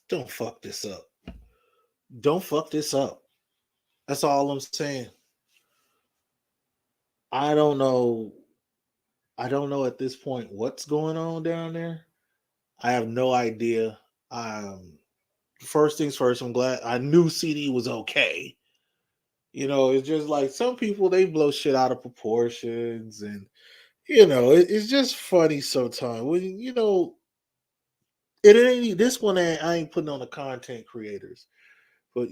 Don't fuck this up. Don't fuck this up. That's all I'm saying. I don't know. I don't know at this point what's going on down there. I have no idea. Um, First things first, I'm glad I knew CD was okay. It's just like some people they blow shit out of proportions, and it's just funny sometimes. It ain't this one. I ain't putting on the content creators, but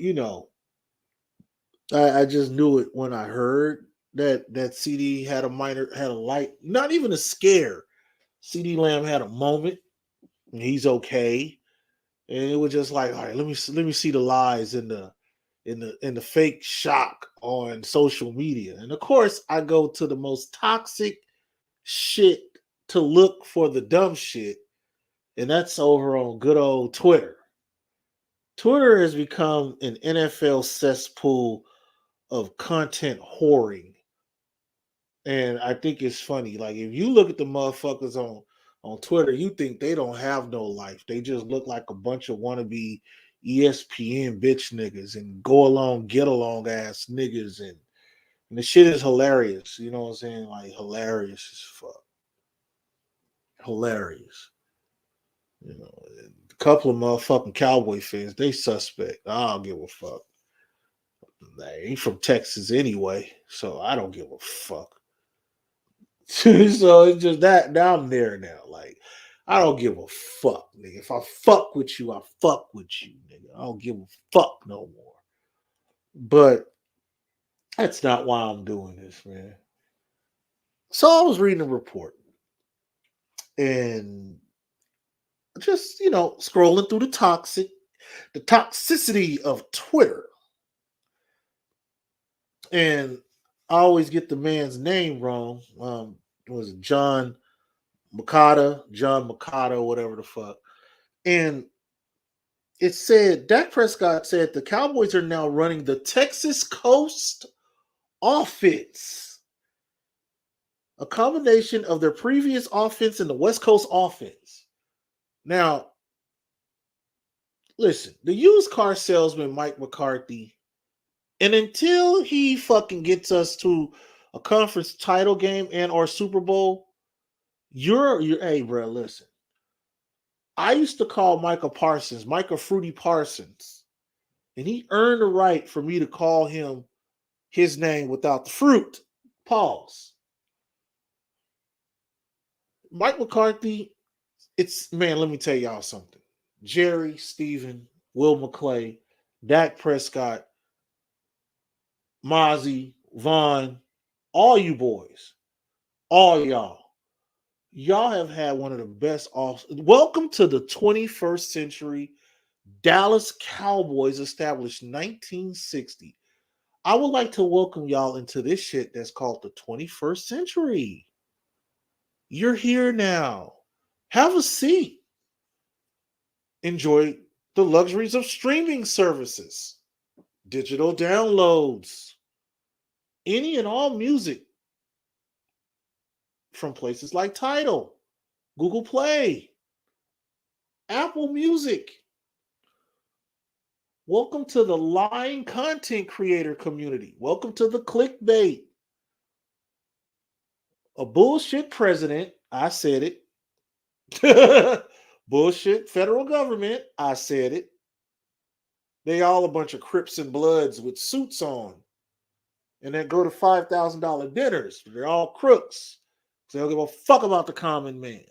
I just knew it when I heard that CD had a light, not even a scare. CD Lamb had a moment, and he's okay, and it was just like, all right, let me see the lies in the fake shock on social media, and of course I go to the most toxic shit to look for the dumb shit, and that's over on good old Twitter. Twitter has become an NFL cesspool of content whoring. And I think it's funny. Like if you look at the motherfuckers on Twitter, you think they don't have no life. They just look like a bunch of wannabe ESPN bitch niggas and go along, get along ass niggas, and the shit is hilarious. You know what I'm saying? Like hilarious as fuck. Hilarious. A couple of motherfucking Cowboy fans, they suspect. I don't give a fuck. They ain't from Texas anyway, so I don't give a fuck. So it's just that now I'm there now. Like, I don't give a fuck, nigga. If I fuck with you, I fuck with you, nigga. I don't give a fuck no more. But that's not why I'm doing this, man. So I was reading a report and just, scrolling through the toxicity of Twitter. And I always get the man's name wrong. Was it John Makata, whatever the fuck. And it said Dak Prescott said the Cowboys are now running the Texas Coast offense, a combination of their previous offense and the West Coast offense. Now, listen, the used car salesman Mike McCarthy, and until he fucking gets us to a conference title game and or Super Bowl, you're hey, bro, listen. I used to call Micah Fruity Parsons, and he earned the right for me to call him his name without the fruit. Pause. Mike McCarthy, man, let me tell y'all something. Jerry, Steven, Will McClay, Dak Prescott, Mozzie, Vaughn, all you boys, all y'all. Y'all have had one of the best off. Welcome to the 21st century. Dallas Cowboys established 1960. I would like to welcome y'all into this shit that's called the 21st century. You're here now. Have a seat. Enjoy the luxuries of streaming services, digital downloads, any and all music from places like Tidal, Google Play, Apple Music. Welcome to the lying content creator community. Welcome to the clickbait. A bullshit president. I said it. Bullshit federal government. I said it. They all a bunch of Crips and Bloods with suits on. And then go to $5,000 dinners. They're all crooks. So they don't give a fuck about the common man.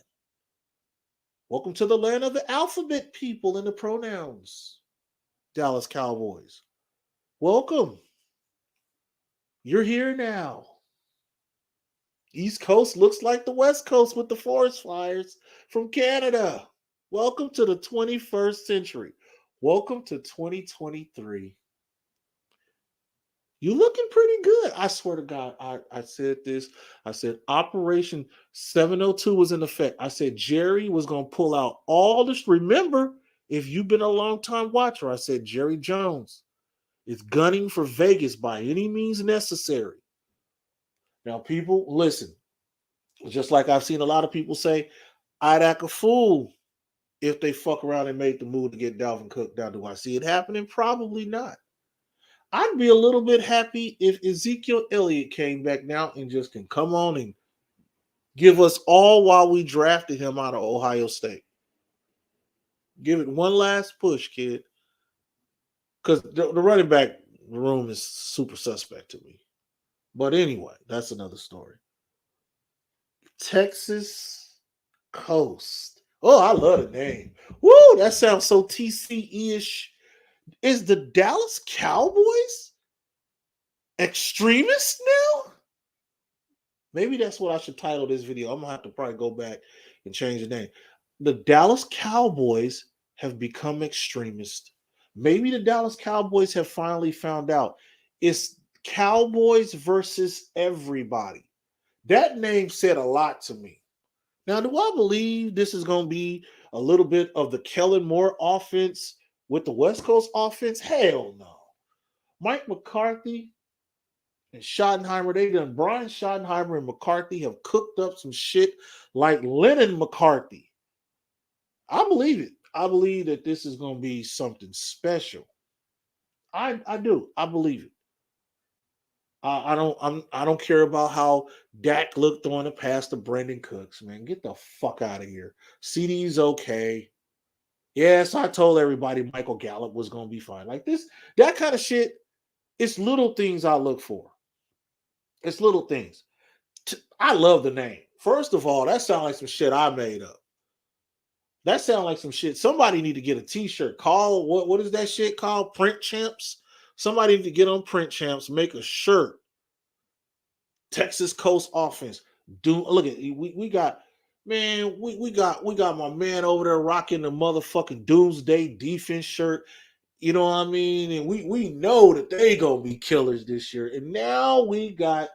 Welcome to the land of the alphabet people and the pronouns. Dallas Cowboys. Welcome. You're here now. East Coast looks like the West Coast with the forest fires from Canada. Welcome to the 21st century. Welcome to 2023. You looking pretty good. I swear to God, I said this. I said Operation 702 was in effect. I said Jerry was going to pull out all this. Remember, if you've been a long time watcher, I said Jerry Jones is gunning for Vegas by any means necessary. Now, people, listen. Just like I've seen a lot of people say, I'd act a fool if they fuck around and make the move to get Dalvin Cook. Now, do I see it happening? Probably not. I'd be a little bit happy if Ezekiel Elliott came back now and just can come on and give us all while we drafted him out of Ohio State. Give it one last push, kid. Because the running back room is super suspect to me. But anyway, that's another story. Texas Coast. Oh, I love the name. Woo, that sounds so TCE-ish. Is the Dallas Cowboys extremists now? Maybe that's what I should title this video. I'm going to have to probably go back and change the name. The Dallas Cowboys have become extremists. Maybe the Dallas Cowboys have finally found out it's Cowboys versus everybody. That name said a lot to me. Now, do I believe this is going to be a little bit of the Kellen Moore offense with the West Coast offense? Hell no. Mike McCarthy and Schottenheimer, Brian Schottenheimer and McCarthy have cooked up some shit like Lennon McCarthy. I believe it. I believe that this is going to be something special. I do. I believe it. I don't care about how Dak looked on the pass to Brandon Cooks, man. Get the fuck out of here. CD's okay. Yes, I told everybody Michael Gallup was going to be fine. Like this, that kind of shit, it's little things I look for. It's little things. I love the name. First of all, that sounds like some shit I made up. That sounds like some shit. Somebody need to get a t-shirt. Call, what is that shit called? Print Champs? Somebody need to get on Print Champs, make a shirt. Texas Coast offense. Look at we got, man, we got my man over there rocking the motherfucking Doomsday defense shirt. You know what I mean? And we know that they gonna be killers this year. And now we got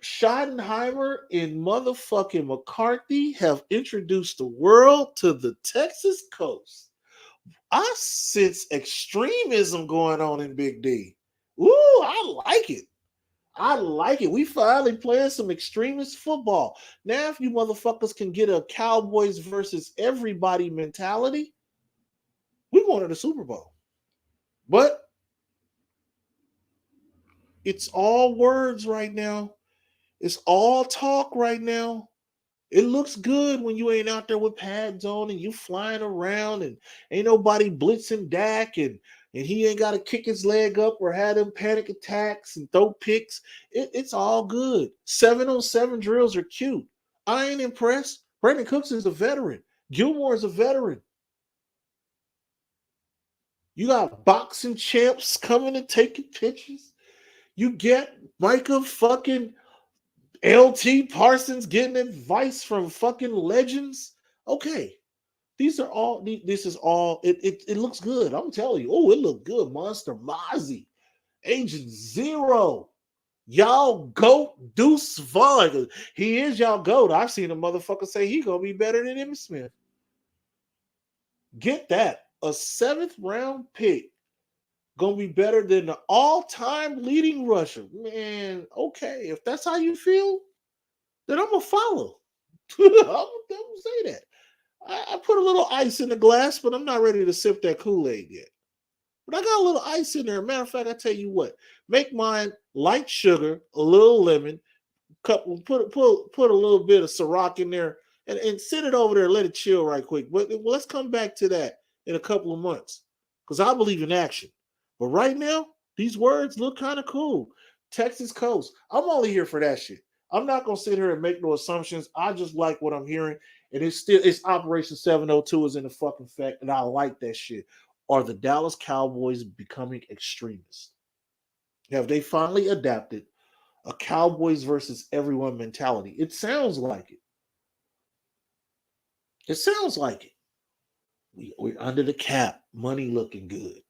Schottenheimer and motherfucking McCarthy have introduced the world to the Texas Coast. I sense extremism going on in Big D. Ooh, I like it. I like it. We finally playing some extremist football. Now, if you motherfuckers can get a Cowboys versus everybody mentality, we're going to the Super Bowl. But it's all words right now. It's all talk right now. It looks good when you ain't out there with pads on and you flying around and ain't nobody blitzing Dak and he ain't got to kick his leg up or have them panic attacks and throw picks. It's all good. 7-on-7 drills are cute. I ain't impressed. Brandon Cooks is a veteran. Gilmore is a veteran. You got boxing champs coming and taking pictures. You get Micah fucking LT Parsons getting advice from fucking legends. Okay. This is all, it looks good. I'm telling you. Oh, it looked good. Monster Mozzie. Agent Zero. Y'all GOAT Deuce Vaughn. He is y'all GOAT. I've seen a motherfucker say he gonna be better than Emmitt Smith. Get that. A 7th round pick gonna be better than the all-time leading rusher. Man, okay. If that's how you feel, then I'm gonna follow. I'm gonna say that. I put a little ice in the glass, but I'm not ready to sip that Kool-Aid yet. But I got a little ice in there. Matter of fact, I tell you what, make mine light sugar, a little lemon, Put a little bit of Ciroc in there and sit it over there. Let it chill right quick. But let's come back to that in a couple of months because I believe in action. But right now, these words look kind of cool. Texas Coast. I'm only here for that shit. I'm not gonna sit here and make no assumptions. I just like what I'm hearing, and it's Operation 702 is in the fucking fact, and I like that shit. Are the Dallas Cowboys becoming extremists? Have they finally adapted a Cowboys versus everyone mentality? It sounds like it. It sounds like it. We're under the cap, money looking good.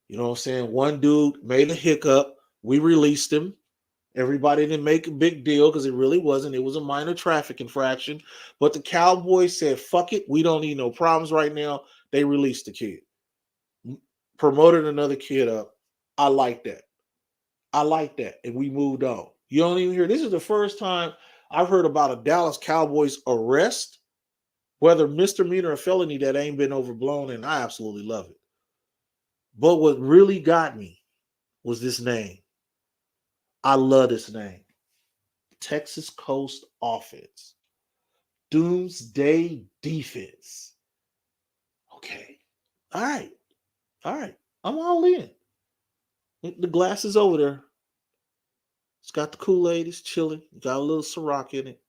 You know what I'm saying? One dude made a hiccup. We released him. Everybody didn't make a big deal because it really wasn't. It was a minor traffic infraction. But the Cowboys said, fuck it. We don't need no problems right now. They released the kid. Promoted another kid up. I like that. I like that. And we moved on. You don't even hear. This is the first time I've heard about a Dallas Cowboys arrest, whether misdemeanor or felony, that ain't been overblown. And I absolutely love it. But what really got me was this name. I love this name. Texas Coast Offense. Doomsday Defense. Okay. All right. All right. I'm all in. The glass is over there. It's got the Kool-Aid. It's chilling. Got a little Ciroc in it.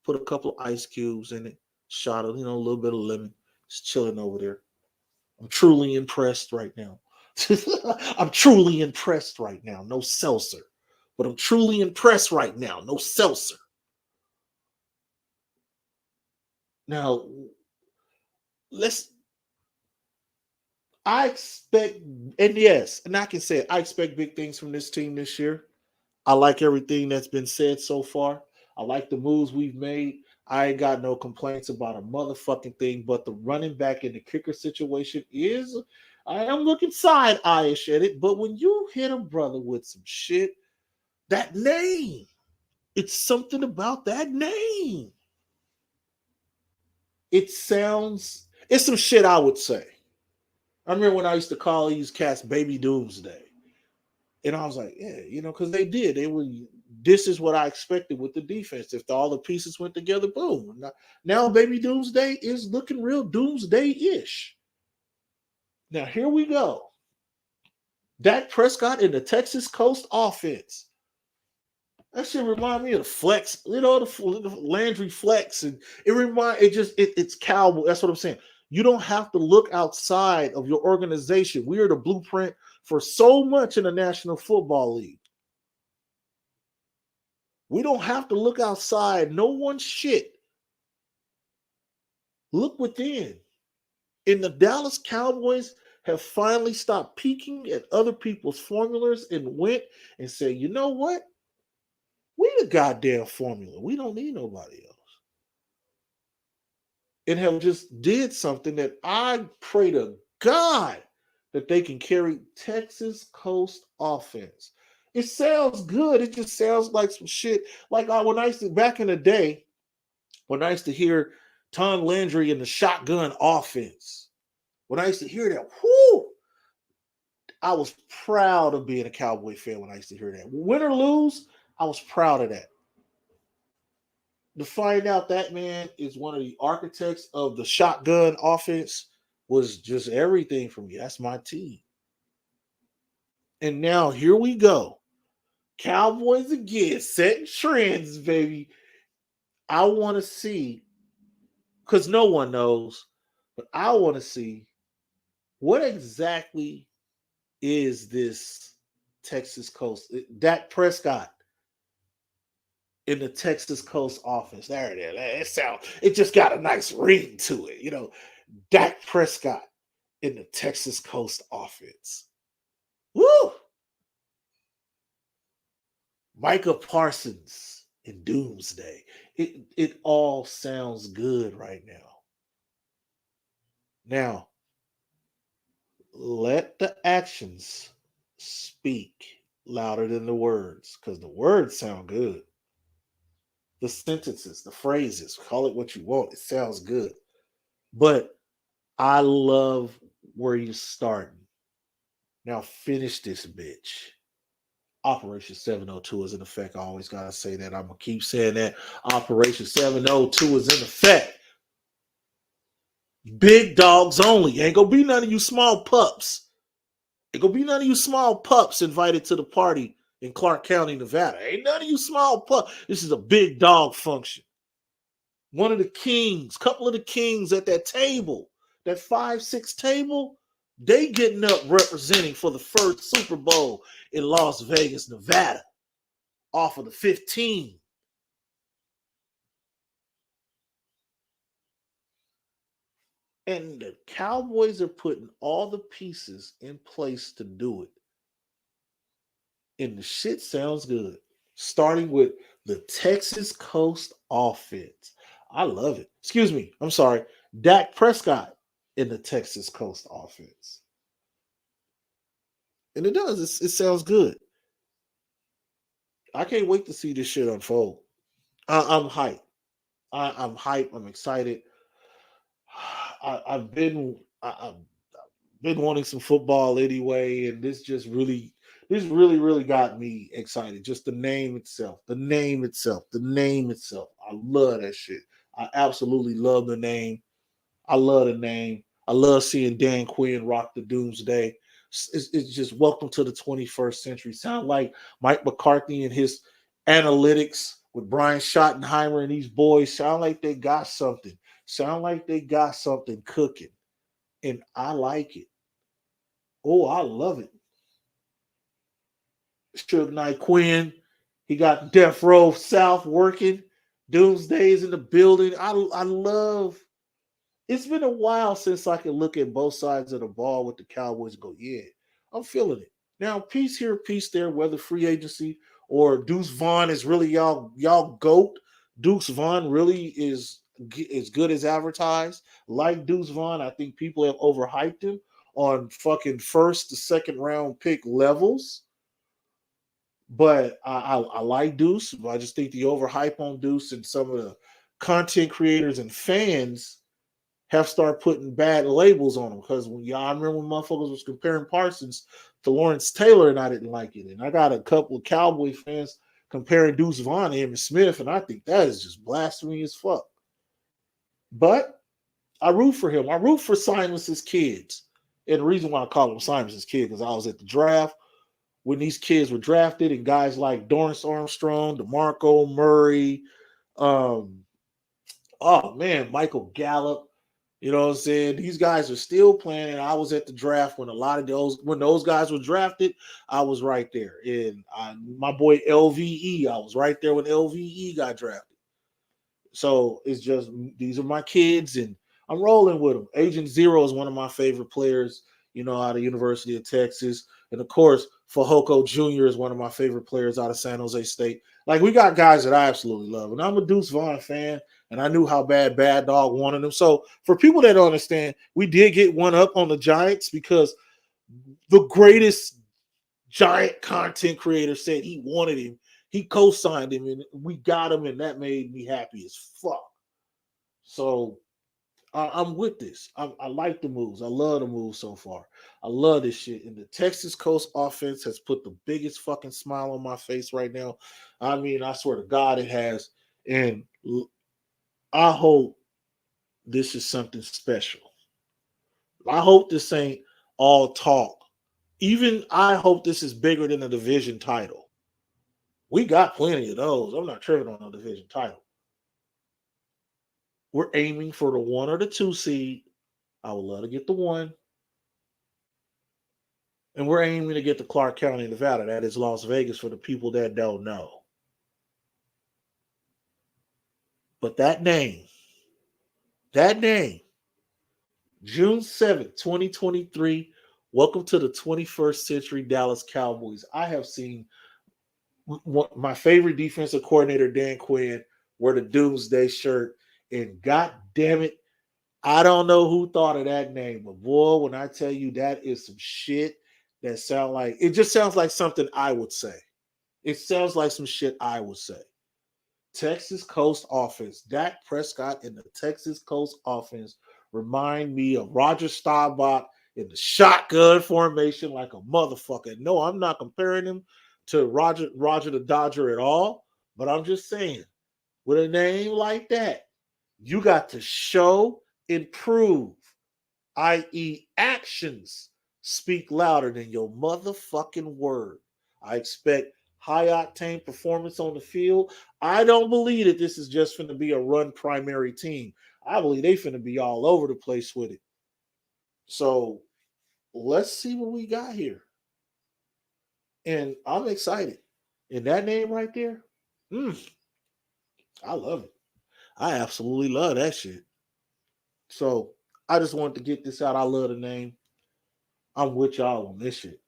Put a couple of ice cubes in it. Shot of, a little bit of lemon. It's chilling over there. I'm truly impressed right now. I'm truly impressed right now. No seltzer. But I'm truly impressed right now. No seltzer. Now, I expect, and yes, and I can say it, I expect big things from this team this year. I like everything that's been said so far. I like the moves we've made. I ain't got no complaints about a motherfucking thing, but the running back in the kicker situation is, I am looking side-eyish at it, but when you hit a brother with some shit, that name, it's something about that name. It's some shit I would say. I remember when I used to call these cats Baby Doomsday. And I was like, yeah, because they did. This is what I expected with the defense. If all the pieces went together, boom. Now Baby Doomsday is looking real Doomsday-ish. Now, here we go. Dak Prescott in the Texas Coast offense. That shit remind me of the flex, the Landry flex. And it's Cowboy. That's what I'm saying. You don't have to look outside of your organization. We are the blueprint for so much in the National Football League. We don't have to look outside. No one's shit. Look within. And the Dallas Cowboys have finally stopped peeking at other people's formulas and went and said, you know what? We the goddamn formula. We don't need nobody else. And have just did something that I pray to God that they can carry Texas Coast offense. It sounds good. It just sounds like some shit. Like when I used to, back in the day, when I used to hear Tom Landry in the shotgun offense, when I used to hear that, whoo, I was proud of being a Cowboy fan when I used to hear that. Win or lose, I was proud of that. To find out that man is one of the architects of the shotgun offense was just everything for me. That's my team. And now here we go. Cowboys again, setting trends, baby. I want to see, because no one knows, but I want to see what exactly is this Texas Coast. Dak Prescott in the Texas Coast offense. There it is. It just got a nice ring to it. Dak Prescott in the Texas Coast offense. Woo! Micah Parsons in Doomsday. It all sounds good right now. Now, let the actions speak louder than the words, because the words sound good. The sentences, the phrases, call it what you want. It sounds good. But I love where you're starting. Now finish this bitch. Operation 702 is in effect. I always gotta say that. I'm gonna keep saying that. Operation 702 is in effect. Big dogs only. Ain't gonna be none of you small pups. Ain't gonna be none of you small pups invited to the party in Clark County, Nevada. Ain't none of you small pups. This is a big dog function. One of the kings, couple of the kings at that table, that 5-6 table, they getting up representing for the first Super Bowl in Las Vegas, Nevada, off of the 15. And the Cowboys are putting all the pieces in place to do it. And the shit sounds good. Starting with the Texas Coast offense. I love it. Excuse me. I'm sorry. Dak Prescott in the Texas Coast offense. And it does. It sounds good. I can't wait to see this shit unfold. I'm hyped. I'm hyped. I'm excited. I've been wanting some football anyway, and this really got me excited. Just the name itself, the name itself, the name itself. I love that shit. I absolutely love the name. I love the name. I love seeing Dan Quinn rock the Doomsday. It's just welcome to the 21st century. Sound like Mike McCarthy and his analytics with Brian Schottenheimer and these boys sound like they got something. Sound like they got something cooking. And I like it. Oh, I love it. Suge Knight Quinn. He got Death Row South working. Doomsday's in the building. I love. It's been a while since I could look at both sides of the ball with the Cowboys and go, yeah, I'm feeling it. Now, piece here, piece there, whether free agency or Deuce Vaughn is really y'all goat. Deuce Vaughn really is as good as advertised. Like Deuce Vaughn, I think people have overhyped him on fucking first to second round pick levels. But I like Deuce. I just think the overhype on Deuce and some of the content creators and fans have started putting bad labels on him. Because when y'all, I remember when motherfuckers was comparing Parsons to Lawrence Taylor, and I didn't like it. And I got a couple of Cowboy fans comparing Deuce Vaughn to Emmitt Smith, and I think that is just blasphemy as fuck. But I root for him. I root for Simon's kids. And the reason why I call him Simon's kid, because I was at the draft when these kids were drafted, and guys like Dorrance Armstrong, DeMarco Murray, um, oh man, Michael Gallup. You know what I'm saying? These guys are still playing, and I was at the draft when those guys were drafted. I was right there, and my boy LVE, I was right there when LVE got drafted. So it's just these are my kids, and I'm rolling with them. Agent Zero is one of my favorite players, out of University of Texas, and of course, Fajoko Jr. is one of my favorite players out of San Jose State. Like we got guys that I absolutely love, and I'm a Deuce Vaughn fan, and I knew how Bad Dog wanted him. So for people that don't understand, we did get one up on the Giants because the greatest Giant content creator said he wanted him. He co-signed him, and we got him, and that made me happy as fuck. So I'm with this. I like the moves. I love the moves so far. I love this shit. And the Texas Coast offense has put the biggest fucking smile on my face right now. I mean, I swear to God, it has. And I hope this is something special. I hope this ain't all talk. Even I hope this is bigger than a division title. We got plenty of those. I'm not tripping on a division title. We're aiming for the 1 or the 2 seed. I would love to get the 1. And we're aiming to get to Clark County, Nevada. That is Las Vegas for the people that don't know. But that name, June 7th, 2023, welcome to the 21st century Dallas Cowboys. I have seen my favorite defensive coordinator, Dan Quinn, wear the Doomsday shirt. And God damn it, I don't know who thought of that name. But boy, when I tell you that is some shit that it just sounds like something I would say. It sounds like some shit I would say. Texas Coast offense. Dak Prescott in the Texas Coast offense remind me of Roger Staubach in the shotgun formation like a motherfucker. No, I'm not comparing him to Roger the Dodger at all. But I'm just saying, with a name like that, you got to show and prove, i.e., actions speak louder than your motherfucking word. I expect high octane performance on the field. I don't believe that this is just going to be a run primary team. I believe they finna be all over the place with it. So let's see what we got here. And I'm excited. And that name right there, I love it. I absolutely love that shit. So I just wanted to get this out. I love the name. I'm with y'all on this shit.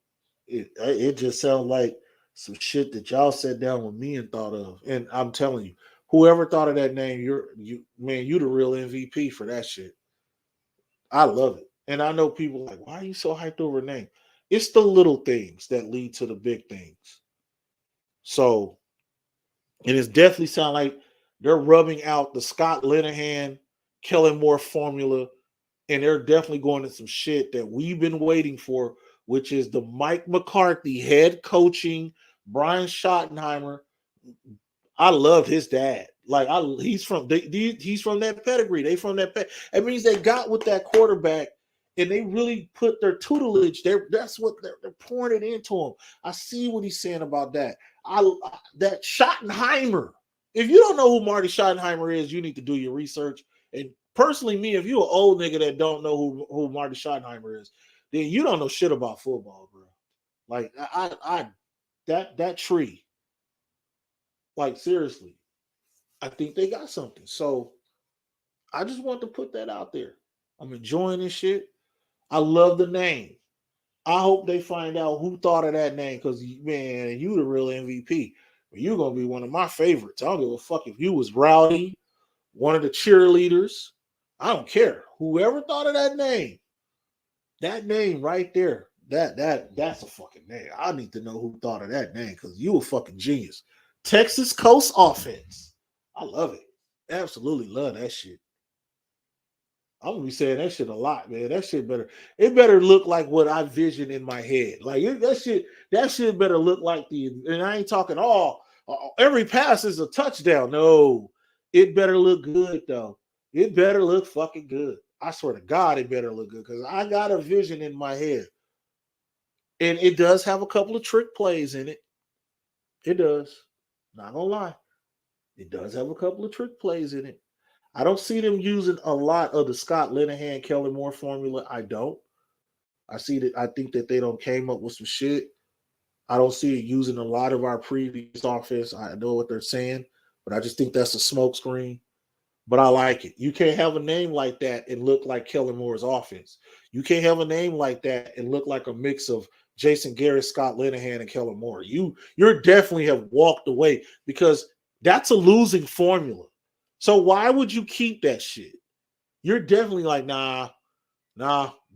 It just sounds like some shit that y'all sat down with me and thought of. And I'm telling you, whoever thought of that name, you the real MVP for that shit. I love it. And I know people like, why are you so hyped over a name? It's the little things that lead to the big things. So, and it's definitely sound like they're rubbing out the Scott Linehan, Kellen Moore formula, and they're definitely going to some shit that we've been waiting for, which is the Mike McCarthy head coaching, Brian Schottenheimer. I love his dad. Like he's from that pedigree. They from that. It means they got with that quarterback, and they really put their tutelage. That's what they're pouring it into him. I see what he's saying about that. That Schottenheimer. If you don't know who Marty Schottenheimer is, you need to do your research. And personally, me, if you're an old nigga that don't know who Marty Schottenheimer is, then you don't know shit about football, bro. Like that tree. Like seriously, I think they got something. So I just want to put that out there. I'm enjoying this shit. I love the name. I hope they find out who thought of that name because, man, you the real MVP. You're going to be one of my favorites. I don't give a fuck if you was Rowdy, one of the cheerleaders. I don't care. Whoever thought of that name right there, that's a fucking name. I need to know who thought of that name because you a fucking genius. Texas Coast Offense. I love it. Absolutely love that shit. I'm gonna be saying that shit a lot, man. That shit better look like what I vision in my head. Like that shit better look like and I ain't talking every pass is a touchdown. No, it better look good though. It better look fucking good. I swear to God, it better look good because I got a vision in my head. And it does have a couple of trick plays in it. It does. Not gonna lie. It does have a couple of trick plays in it. I don't see them using a lot of the Scott Linehan, Kellen Moore formula. I don't. I think that they don't came up with some shit. I don't see it using a lot of our previous offense. I know what they're saying, but I just think that's a smokescreen. But I like it. You can't have a name like that and look like Kellen Moore's offense. You can't have a name like that and look like a mix of Jason Garrett, Scott Linehan, and Kellen Moore. You're definitely have walked away because that's a losing formula. So why would you keep that shit? You're definitely like, nah.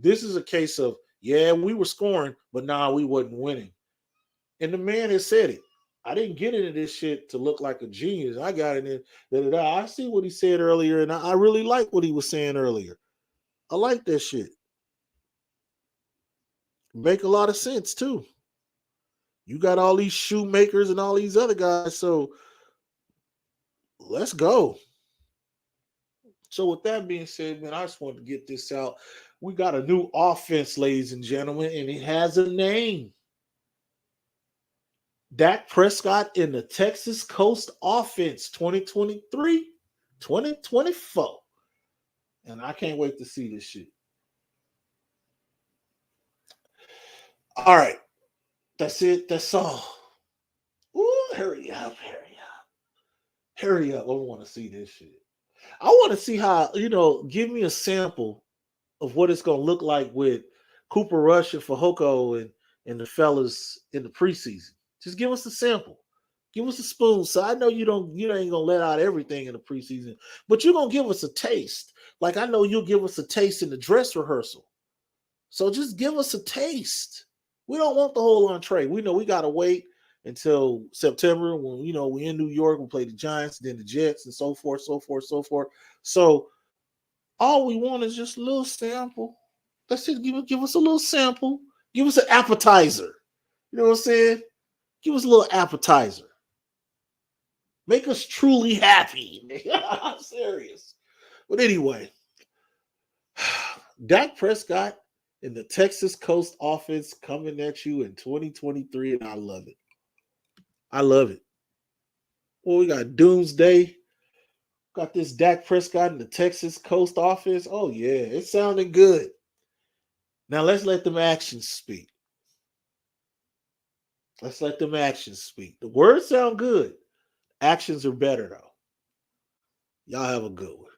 This is a case of, yeah, we were scoring, but we wasn't winning. And the man has said it. I didn't get into this shit to look like a genius. I got in it. I see what he said earlier, and I really like what he was saying earlier. I like that shit. Make a lot of sense too. You got all these shoemakers and all these other guys, so let's go. So with that being said, man, I just wanted to get this out. We got a new offense, ladies and gentlemen, and it has a name. Dak Prescott in the Texas Coast Offense 2023, 2024. And I can't wait to see this shit. All right. That's it. That's all. Ooh, hurry up. Hurry up. I want to see this shit. I want to see how, give me a sample of what it's going to look like with Cooper Rush and Fehoko and the fellas in the preseason. Just give us a sample. Give us a spoon. So I know you ain't gonna let out everything in the preseason, but you're gonna give us a taste. Like I know you'll give us a taste in the dress rehearsal. So just give us a taste. We don't want the whole entree. We know we gotta wait until September when we in New York, we play the Giants, then the Jets, and so forth. So all we want is just a little sample. Let's just give us a little sample. Give us an appetizer. You know what I'm saying? Give us a little appetizer. Make us truly happy. I'm serious. But anyway, Dak Prescott and the Texas Coast offense coming at you in 2023, and I love it. I love it. Well, we got Doomsday. Got this Dak Prescott and the Texas Coast offense. Oh, yeah, it's sounding good. Now let's let them actions speak. Let's let them actions speak. The words sound good. Actions are better, though. Y'all have a good one.